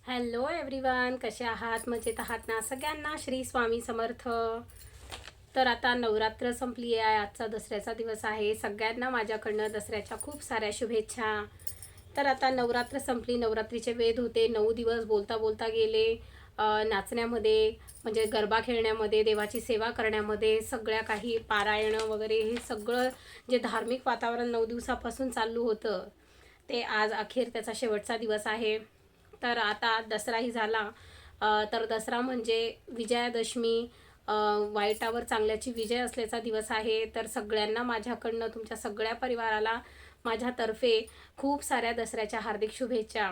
Hello everyone, कसे आहात? मजेत आहात ना? सगळ्यांना श्री स्वामी समर्थ. तर आता नवरात्र संपली आहे. आजचा दसऱ्याचा दिवस आहे. सगळ्यांना माझ्याकडनं दसऱ्याच्या खूप साऱ्या शुभेच्छा. तर आता नवरात्र संपली, नवरात्रीचे वेध होते. 9 दिवस बोलता बोलता गेले. नाचण्यामध्ये म्हणजे गरबा खेळण्यामध्ये, देवाची सेवा करण्यामध्ये, सगळ्या काही पारायणं वगैरे हे सगळं जे धार्मिक वातावरण 9 दिवसापासून चालू होतं ते आज अखेर त्याचा शेवटचा दिवस आहे. तर आता दसराही झाला. तर दसरा म्हणजे विजयादशमी, वाईटावर चांगल्याची विजय असल्याचा दिवस आहे. तर सगळ्यांना माझ्याकडनं, तुमच्या सगळ्या परिवाराला माझ्यातर्फे खूप साऱ्या दसऱ्याच्या हार्दिक शुभेच्छा.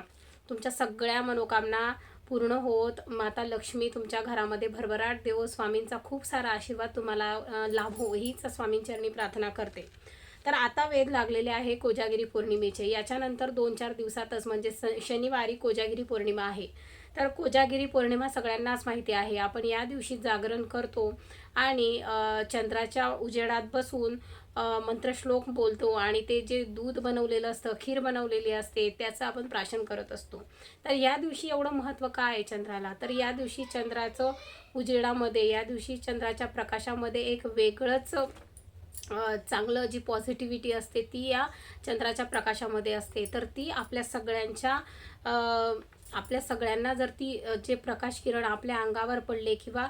तुमच्या सगळ्या मनोकामना पूर्ण होत, माता लक्ष्मी तुमच्या घरामध्ये भरभराट देवो, स्वामींचा खूप सारा आशीर्वाद तुम्हाला लाभो हीच स्वामींचरणी प्रार्थना करते. तर आता वेध लागलेले आहे कोजागिरी पौर्णिमेचे. याच्यानंतर 2-4 दिवसातच म्हणजे शनिवारी कोजागिरी पौर्णिमा आहे. तर कोजागिरी पौर्णिमा सगळ्यांनाच माहिती आहे. आपण या दिवशी जागरण करतो आणि चंद्राच्या उजेडात बसून मंत्रश्लोक बोलतो आणि ते जे दूध बनवलेलं असतं, खीर बनवलेली असते, त्याचं आपण प्राशन करत असतो. तर या दिवशी एवढं महत्त्व काय आहे चंद्राला? तर या दिवशी चंद्राचं उजेडामध्ये, या दिवशी चंद्राच्या प्रकाशामध्ये एक वेगळंच चांगलं जी पॉझिटिव्हिटी असते ती या चंद्राच्या प्रकाशामध्ये असते. तर ती आपल्या सगळ्यांना जर ती जे प्रकाश किरण आपल्या अंगावर पडले किंवा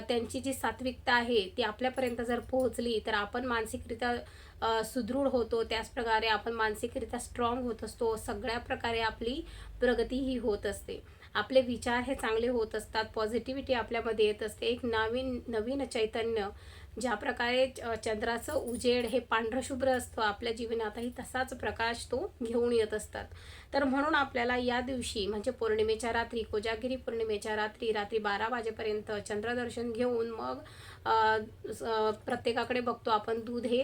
त्यांची जी सात्विकता आहे ती आपल्यापर्यंत जर पोहोचली तर आपण मानसिकरित्या सुदृढ होतो. त्याचप्रकारे आपण मानसिकरित्या स्ट्रॉंग होत असतो. सगळ्या प्रकारे आपली प्रगती ही होत असते. आपले विचार हे चांगले होत असतात. पॉझिटिव्हिटी आपल्यामध्ये येत असते. एक नवीन नवीन चैतन्य, ज्या प्रकारे चंद्राचं उजेड हे पांढरशुभ्र असतं आपल्या जीवनातही, तसाच प्रकाश तो घेऊन येत असतात. तर म्हणून आपल्याला या दिवशी म्हणजे पौर्णिमेच्या रात्री, कोजागिरी पौर्णिमेच्या रात्री 12 वाजेपर्यंत चंद्रदर्शन घेऊन मग प्रत्येकाकडे बघतो आपण दूध हे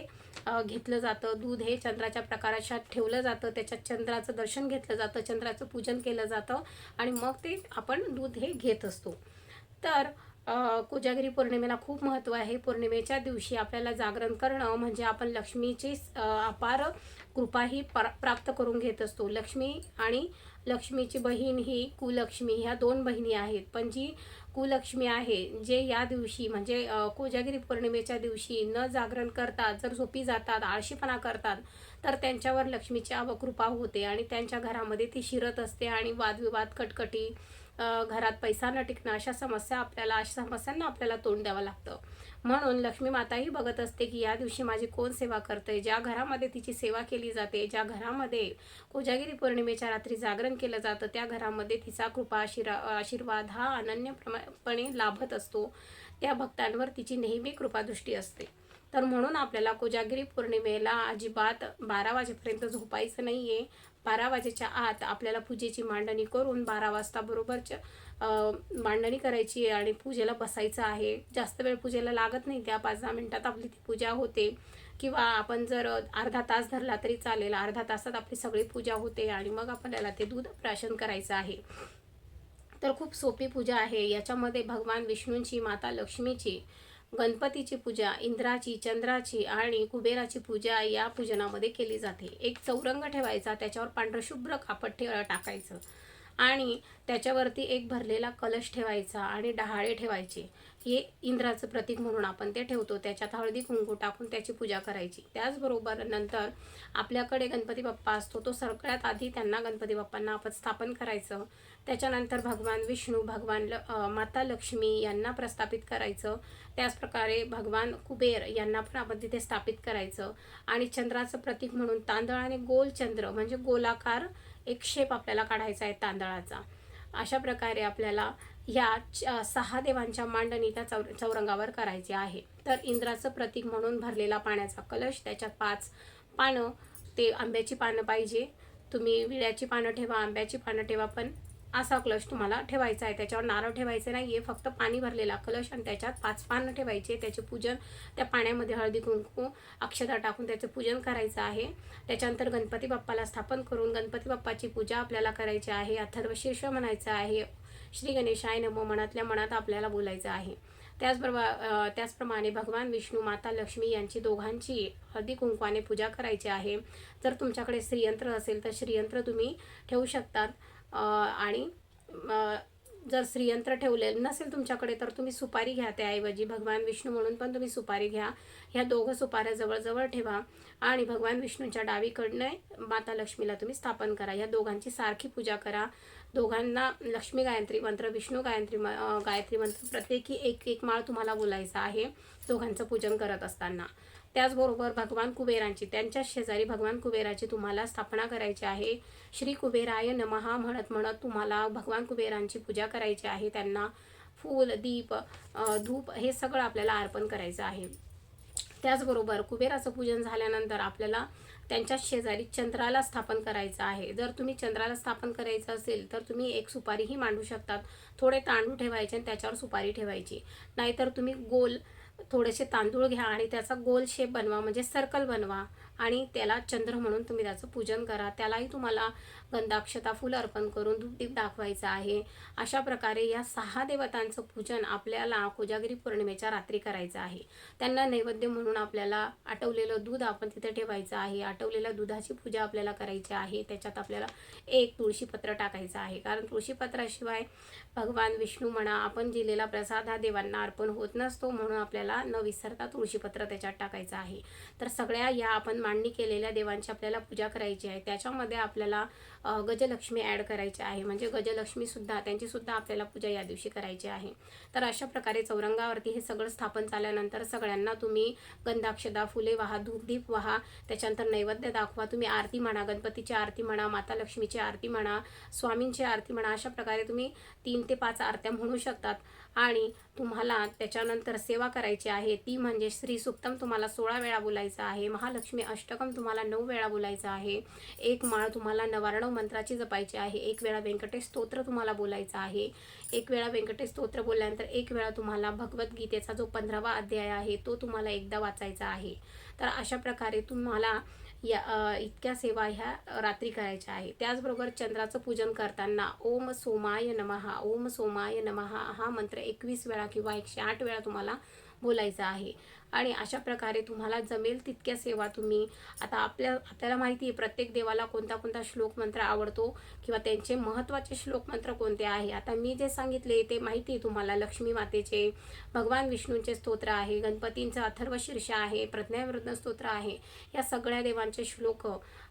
घेतलं जातं. दूध हे चंद्राच्या प्रकाशात ठेवलं जातं. त्याच्यात चंद्राचं दर्शन घेतलं जातं, चंद्राचं पूजन केलं जातं आणि मग ते आपण दूध हे घेत असतो. तर कोजागिरी पौर्णिमेला खूप महत्त्व आहे. पौर्णिमेच्या दिवशी आपल्याला जागरण करणं म्हणजे आपण लक्ष्मीची अपार कृपाही प्राप्त करून घेत असतो. लक्ष्मी आणि लक्ष्मीची बहीण ही कुलक्ष्मी, ह्या 2 बहिणी आहेत. पण जी कुलक्ष्मी आहे, जे या दिवशी म्हणजे कोजागिरी पौर्णिमेच्या दिवशी न जागरण करता जर झोपी जातात, आळशीपणा करतात, तर त्यांच्यावर लक्ष्मीची अवकृपा होते आणि त्यांच्या घरामध्ये ती शिरत असते आणि वादविवाद, कटकटी, घरात पैसा न टिकणं, अशा समस्यांना आपल्याला तोंड द्यावं लागतं. म्हणून लक्ष्मी माताही बघत असते की या दिवशी माझी कोण सेवा करतंय. ज्या घरामध्ये तिची सेवा केली जाते, ज्या घरामध्ये कोजागिरी पौर्णिमेच्या रात्री जागरण केलं जातं, त्या घरामध्ये तिचा कृपा आशीर्वाद हा अनन्यपणे लाभत असतो. त्या भक्तांवर तिची नेहमी कृपादृष्टी असते. तर म्हणून आपल्याला कोजागिरी पौर्णिमेला अजिबात 12 वाजेपर्यंत झोपायचं नाही आहे. 12 वाजेच्या आत आपल्याला पूजेची मांडणी करून 12 वाजता बरोबरच्या मांडणी करायची आहे आणि पूजेला बसायचं आहे. जास्त वेळ पूजेला लागत नाही, त्या 5-10 मिनिटात आपली ती पूजा होते. किंवा आपण जर अर्धा तास धरला तरी चालेल. अर्धा तासात आपली सगळी पूजा होते आणि मग आपल्याला ते दूध प्राशन करायचं आहे. तर खूप सोपी पूजा आहे. याच्यामध्ये भगवान विष्णूंची, माता लक्ष्मीची, गणपतीची पूजा, इंद्राची, चंद्राची आणि कुबेराची पूजा या पूजनामध्ये केली जाते. एक चौरंग ठेवायचा, त्याच्यावर पांढरशुभ्र कापड टाकायचं आणि त्याच्यावरती एक भरलेला कलश ठेवायचा आणि डहाळे ठेवायचे. हे इंद्राचं प्रतीक म्हणून आपण ते ठेवतो. त्याच्यात हळदी कुंकू टाकून त्याची पूजा करायची. त्याचबरोबर नंतर आपल्याकडे गणपती बाप्पा असतो, तो सगळ्यात आधी त्यांना गणपती बाप्पांना आपण स्थापन करायचं. त्याच्यानंतर भगवान विष्णू, माता लक्ष्मी यांना प्रस्थापित करायचं. त्याचप्रकारे भगवान कुबेर यांना पण आपण तिथे स्थापित करायचं आणि चंद्राचं प्रतीक म्हणून तांदळाने गोल चंद्र म्हणजे गोलाकार एक शेप आपल्याला काढायचा आहे तांदळाचा. अशा प्रकारे आपल्याला ह्या 6 देवांच्या मांडणी त्या चौरंगावर करायची आहे. तर इंद्राचं प्रतीक म्हणून भरलेला पाण्याचा कलश, त्याच्यात 5 पानं, ते आंब्याची पानं पाहिजे. तुम्ही विड्याची पानं ठेवा, आंब्याची पानं ठेवा, पण असा कलश तुम्हाला ठेवायचा आहे. त्याच्यावर नारळ ठेवायचे नाही आहे, फक्त पाणी भरलेला कलश आणि त्याच्यात 5 पानं ठेवायचे. त्याचे पूजन त्या पाण्यामध्ये हळदी कुंकू अक्षता टाकून त्याचं पूजन करायचं आहे. त्याच्यानंतर गणपती बाप्पाला स्थापन करून गणपती बाप्पाची पूजा आपल्याला करायची आहे. अथर्वशीर्ष म्हणायचं आहे. श्री गणेशाय नमो मनातल्या मनात आपल्याला बोलायचं आहे. त्याचप्रमाणे भगवान विष्णू, माता लक्ष्मी यांची दोघांची हळदी कुंकवाने पूजा करायची आहे. जर तुमच्याकडे श्रीयंत्र असेल तर श्रीयंत्र तुम्ही ठेवू शकतात आणि जर श्रीयंत्र ठेवलेलं नसेल तुमच्याकडे तर तुम्ही सुपारी घ्या, त्याऐवजी भगवान विष्णू म्हणून पण तुम्ही सुपारी घ्या. ह्या दोघं सुपाऱ्या जवळजवळ ठेवा आणि भगवान विष्णूंच्या डावीकडनं माता लक्ष्मीला तुम्ही स्थापन करा. ह्या दोघांची सारखी पूजा करा. दोघांना लक्ष्मी गायत्री मंत्र, विष्णू गायत्री मंत्र प्रत्येकी एक एक माळ तुम्हाला बोलायचा आहे दोघांचं पूजन करत असताना. त्याचबरोबर भगवान कुबेरांची, त्यांच्या शेजारी भगवान कुबेराची तुम्हाला स्थापना करायची आहे. श्री कुबेराय नमः म्हणत म्हणत तुम्हाला भगवान कुबेरांची पूजा करायची आहे. त्यांना फूल, दीप, धूप हे सगळं आपल्याला अर्पण करायचं आहे. त्याचबरोबर कुबेराचं पूजन झाल्यानंतर आपल्याला त्यांच्या शेजारी चंद्राला स्थापन करायचं आहे. जर तुम्ही चंद्राला स्थापन करायचं असेल तर तुम्ही एक सुपारीही मांडू शकतात. थोडे तांदूळ ठेवायचे आणि त्याच्यावर सुपारी ठेवायची. नाहीतर तुम्ही गोल थोडेसे तांदूळ घ्या आणि त्याचा गोल शेप बनवा, म्हणजे सर्कल बनवा आणि त्याला चंद्र म्हणून तुम्ही त्याचं पूजन करा. त्यालाही तुम्हाला गंधाक्षता फूल अर्पण करून धूपदीप दाखवायचा आहे. अशा प्रकारे या 6 देवतांचं पूजन आपल्याला कोजागिरी पौर्णिमेच्या रात्री करायचं आहे. त्यांना नैवेद्य म्हणून आपल्याला आटवलेलं दूध आपण तिथे ठेवायचं आहे. आटवलेल्या दुधाची पूजा आपल्याला करायची आहे. त्याच्यात आपल्याला एक तुळशीपत्र टाकायचं आहे, कारण तुळशीपत्राशिवाय भगवान विष्णू म्हणा आपण दिलेला प्रसाद हा देवांना अर्पण होत नसतो. म्हणून आपल्याला न विसरता तुळशीपत्र त्याच्यात टाकायचं आहे. तर सगळ्या या आपण मांडणी केलेल्या देवांची आपल्याला पूजा करायची आहे. त्याच्यामध्ये आपल्याला गजलक्ष्मी ॲड करायची आहे, म्हणजे गजलक्ष्मीसुद्धा त्यांचीसुद्धा आपल्याला पूजा या दिवशी करायची आहे. तर अशा प्रकारे चौरंगावरती हे सगळं स्थापन झाल्यानंतर सगळ्यांना तुम्ही गंधाक्षता फुले वाहा, धूपदीप वाहा, त्याच्यानंतर नैवेद्य दाखवा. तुम्ही आरती म्हणा, गणपतीची आरती म्हणा, माता लक्ष्मीची आरती म्हणा, स्वामींची आरती म्हणा. अशा प्रकारे तुम्ही 3 ते 5 आरत्या म्हणू शकतात. आणि तुम्हाला त्याच्यानंतर सेवा करायची आहे, ती म्हणजे श्री सुक्तम तुम्हाला 16 वेळा बोलायचं आहे. महालक्ष्मी अष्टकम तुम्हाला 9 वेळा बोलायचं आहे. एक माळ तुम्हाला नवारणव मंत्राची जपायची आहे. एक वेळा व्यंकटेश स्तोत्र तुम्हाला बोलायचं आहे. एक वेळा व्यंकटेश स्तोत्र बोलल्यानंतर एक वेळा तुम्हाला भगवद्गीतेचा जो 15वा अध्याय आहे तो तुम्हाला एकदा वाचायचा आहे. तर अशा प्रकारे तुम्हाला या इतक्या सेवा ह्या रात्री करायच्या आहे. त्याचबरोबर चंद्राचं पूजन करताना ओम सोमाय नमः, ओम सोमाय नमः हा मंत्र 21 वेळा किंवा 108 वेळा तुम्हाला बोलायचा आहे. आणि अशा प्रकारे तुम्हाला जमेल तितक्या सेवा तुम्ही, आता आपल्याला माहिती आहे प्रत्येक देवाला कोणता कोणता श्लोक मंत्र आवडतो किंवा त्यांचे महत्त्वाचे श्लोक मंत्र कोणते आहे. आता मी जे सांगितले ते माहिती आहे तुम्हाला. लक्ष्मी मातेचे, भगवान विष्णूंचे स्तोत्र आहे, गणपतींचं अथर्वशीर्ष आहे, प्रज्ञावृत्त स्तोत्र आहे. या सगळ्या देवांचे श्लोक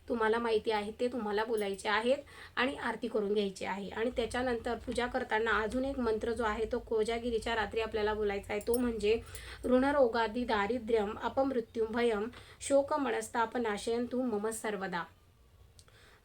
तुम्हाला माहिती आहे ते तुम्हाला बोलायचे आहेत आणि आरती करून घ्यायची आहे. आणि त्याच्यानंतर पूजा करताना अजून एक मंत्र जो आहे तो कोजागिरीच्या रात्री आपल्याला बोलायचा आहे. तो म्हणजे ऋणरोगादी दारिद्र्यम अपमृत्युम भयम शोक मनस्तापनाशयन्तु मम सर्वदा.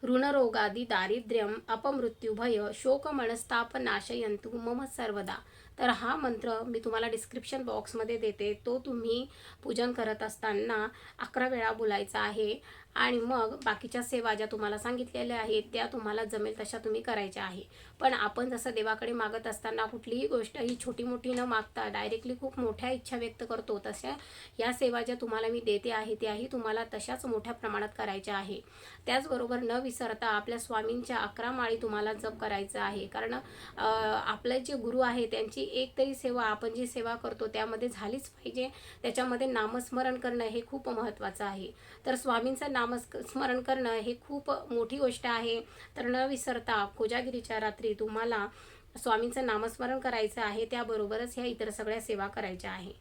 ऋणरोगादी दारिद्र्यम अपमृत्यू भय शोक मनस्तापनाशयन्तु मम सर्वदा. तर हा मंत्र मी तुम्हाला डिस्क्रिप्शन बॉक्समध्ये देते. तो तुम्ही पूजन करत असताना 11 वेळा बोलायचा आहे. आणि मग बाकीच्या सेवा ज्या तुम्हाला सांगितलेल्या आहेत त्या तुम्हाला जमेल तशा तुम्ही करायच्या आहे. पण आपण जसं देवाकडे मागत असताना कुठलीही गोष्ट ही छोटी मोठी न मागता डायरेक्टली खूप मोठ्या इच्छा व्यक्त करतो, तशा या सेवा ज्या तुम्हाला मी देते आहे त्याही तुम्हाला तशाच मोठ्या प्रमाणात करायच्या आहे. त्याचबरोबर न विसरता आपल्या स्वामींच्या 11 माळी तुम्हाला जप करायचं आहे. कारण आपले जे गुरु आहे त्यांची एक तरी सेवा आपण जी सेवा करतो त्यामध्ये झालीच पाहिजे. त्याच्यामध्ये नामस्मरण करणं हे खूप महत्त्वाचं आहे. तर स्वामींचं नामस्मरण करणं हे खूप मोठी गोष्ट आहे. तर न विसरता कोजागिरीच्या रात्री तुम्हाला स्वामींचं नामस्मरण करायचं आहे. त्याबरोबरच ह्या इतर सगळ्या सेवा करायच्या आहे.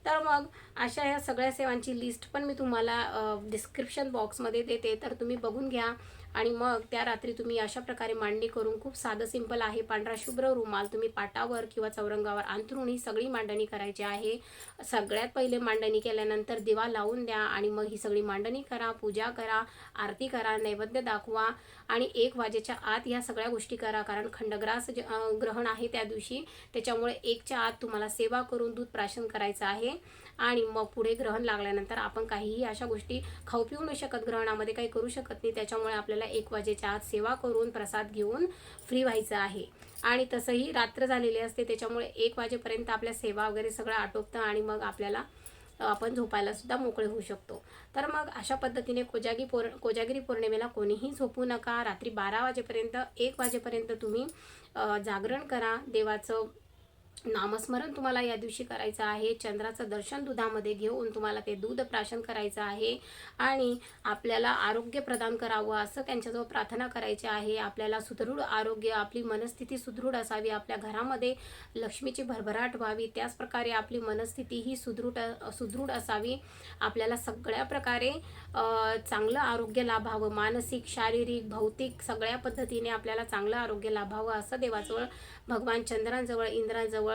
तर मग अशा ह्या सगळ्या सेवांची लिस्ट पण मी तुम्हाला डिस्क्रिप्शन बॉक्समध्ये देते, तर तुम्ही बघून घ्या. आणि मग त्या रात्री तुम्ही अशा प्रकारे मांडणी करून, खूप साधं सिंपल आहे, पांढरा शुभ्र रुमाल तुम्ही पाटावर किंवा चौरंगावर अंथरून ही सगळी मांडणी करायची आहे. सगळ्यात पहिले मांडणी केल्यानंतर दिवा लावून द्या आणि मग ही सगळी मांडणी करा, पूजा करा, आरती करा, नैवेद्य दाखवा आणि 1 वाजेच्या आत ह्या सगळ्या गोष्टी करा. कारण खंडग्रास ग्रहण आहे त्या दिवशी, त्याच्यामुळे 1च्या आत तुम्हाला सेवा करून दूध प्राशन करायचं आहे. आणि मग पुढे ग्रहण लागल्यानंतर आपण काहीही अशा गोष्टी खाऊ पिऊ न शकत, ग्रहणामध्ये काही करू शकत नाही. त्याच्यामुळे आपल्याला 1 वाजेच्या आत सेवा करून प्रसाद घेऊन फ्री व्हायचं आहे. आणि तसंही रात्र झालेली असते, त्याच्यामुळे 1 वाजेपर्यंत आपल्या सेवा वगैरे सगळं आटोपतं आणि मग आपल्याला आपण झोपायला सुद्धा मोकळे होऊ शकतो. तर मग अशा पद्धतीने कोजागिरी पौर्णिमेला कोणीही झोपू नका. रात्री 12 वाजेपर्यंत 1 वाजेपर्यंत तुम्ही जागरण करा, देवाचं नामस्मरण तुम्हाला या दिवशी करायचं आहे. चंद्राचं दर्शन दुधामध्ये घेऊन तुम्हाला ते दूध प्राशन करायचं आहे आणि आपल्याला आरोग्य प्रदान करावं असं त्यांच्याजवळ प्रार्थना करायची आहे. आपल्याला सुदृढ आरोग्य, आपली मनस्थिती सुदृढ असावी, आपल्या घरामध्ये लक्ष्मीची भरभराट व्हावी, त्याचप्रकारे आपली मनस्थिती ही सुदृढ असावी. आपल्याला सगळ्या प्रकारे चांगलं आरोग्य लाभावं, मानसिक, शारीरिक, भौतिक सगळ्या पद्धतीने आपल्याला चांगलं आरोग्य लाभावं असं देवाजवळ, भगवान चंद्रांजवळ, इंद्राजवळ,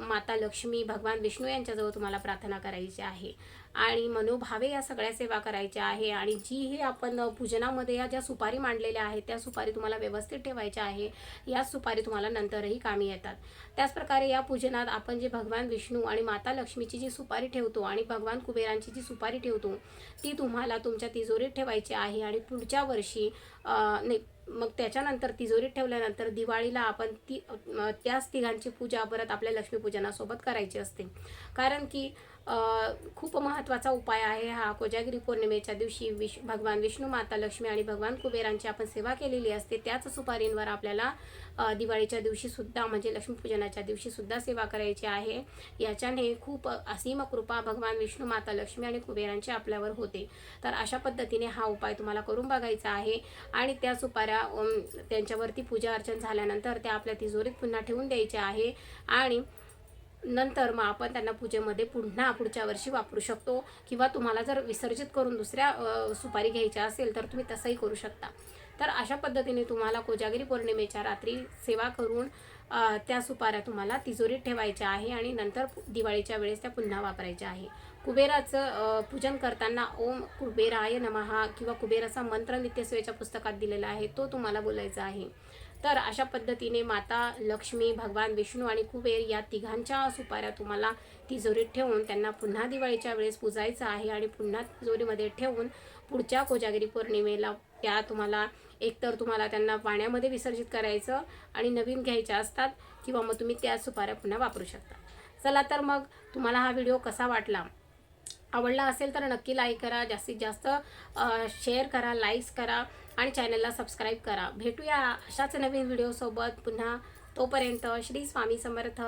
माता लक्ष्मी, भगवान विष्णू यांच्याजवळ तुम्हाला प्रार्थना करायची आहे आणि मनोभावे या सगळ्या सेवा करायच्या आहे. आणि जी ही आपण पूजनामध्ये या ज्या सुपारी मांडलेल्या आहेत त्या सुपारी तुम्हाला व्यवस्थित ठेवायच्या आहे. या सुपारी तुम्हाला नंतरही कामी येतात. त्याचप्रकारे या पूजनात आपण जे भगवान विष्णू आणि माता लक्ष्मीची जी सुपारी ठेवतो आणि भगवान कुबेरांची जी सुपारी ठेवतो ती तुम्हाला तुमच्या तिजोरीत ठेवायची आहे. आणि पुढच्या वर्षी नाही, मग त्याच्यानंतर तिजोरीत ठेवल्यानंतर दिवाळीला आपण त्याच तिघांची पूजा परत आपल्या लक्ष्मीपूजनासोबत करायची असते. कारण की खूप महत्त्वाचा उपाय आहे हा. कोजागिरी पौर्णिमेच्या दिवशी भगवान विष्णू, माता लक्ष्मी आणि भगवान कुबेरांची आपण सेवा केलेली असते. त्याच सुपारींवर आपल्याला दिवाळीच्या दिवशीसुद्धा म्हणजे लक्ष्मीपूजनाच्या दिवशीसुद्धा सेवा करायची आहे. याच्याने खूप असीम कृपा भगवान विष्णू, माता लक्ष्मी आणि कुबेरांची आपल्यावर होते. तर अशा पद्धतीने हा उपाय तुम्हाला करून बघायचा आहे. आणि त्या सुपाऱ्या त्यांच्यावरती पूजा अर्चन झाल्यानंतर त्या आपल्या तिजोरीत पुन्हा ठेवून द्यायच्या आहे. आणि नंतर मग आपण त्यांना पूजेमध्ये पुन्हा पुढच्या वर्षी वापरू शकतो. किंवा तुम्हाला जर विसर्जित करून दुसऱ्या सुपारी घ्यायच्या असेल तर तुम्ही तसंही करू शकता. तर अशा पद्धतीने तुम्हाला कोजागिरी पौर्णिमेच्या रात्री सेवा करून त्या सुपाऱ्या तुम्हाला तिजोरीत ठेवायच्या आहे आणि नंतर दिवाळीच्या वेळेस त्या पुन्हा वापरायच्या आहे. कुबेराचं पूजन करताना ओम कुबेराय नमः किंवा कुबेराचा मंत्र नित्यसेवेच्या पुस्तकात दिलेला आहे तो तुम्हाला बोलायचा आहे. तर अशा पद्धतीने माता लक्ष्मी, भगवान विष्णू आणि कुबेर या तिघांच्या सुपाऱ्या तुम्हाला तिजोरीत ठेवून त्यांना पुन्हा दिवाळीच्या वेळेस पूजायचं आहे. आणि पुन्हा तिजोरीमध्ये ठेवून पुढच्या कोजागिरी पौर्णिमेला त्या तुम्हाला एकतर तुम्हाला त्यांना पाण्यामध्ये विसर्जित करायचं आणि नवीन घ्यायच्या असतात किंवा मग तुम्ही त्या सुपाऱ्या पुन्हा वापरू शकता. चला तर मग तुम्हाला हा व्हिडिओ कसा वाटला? आवडला असेल तर नक्की लाईक करा, जास्तीत जास्त शेअर करा, लाईक्स करा आणि चॅनलला सबस्क्राईब करा. भेटूया अशाच नवीन व्हिडिओसोबत पुन्हा. तोपर्यंत श्री स्वामी समर्थ.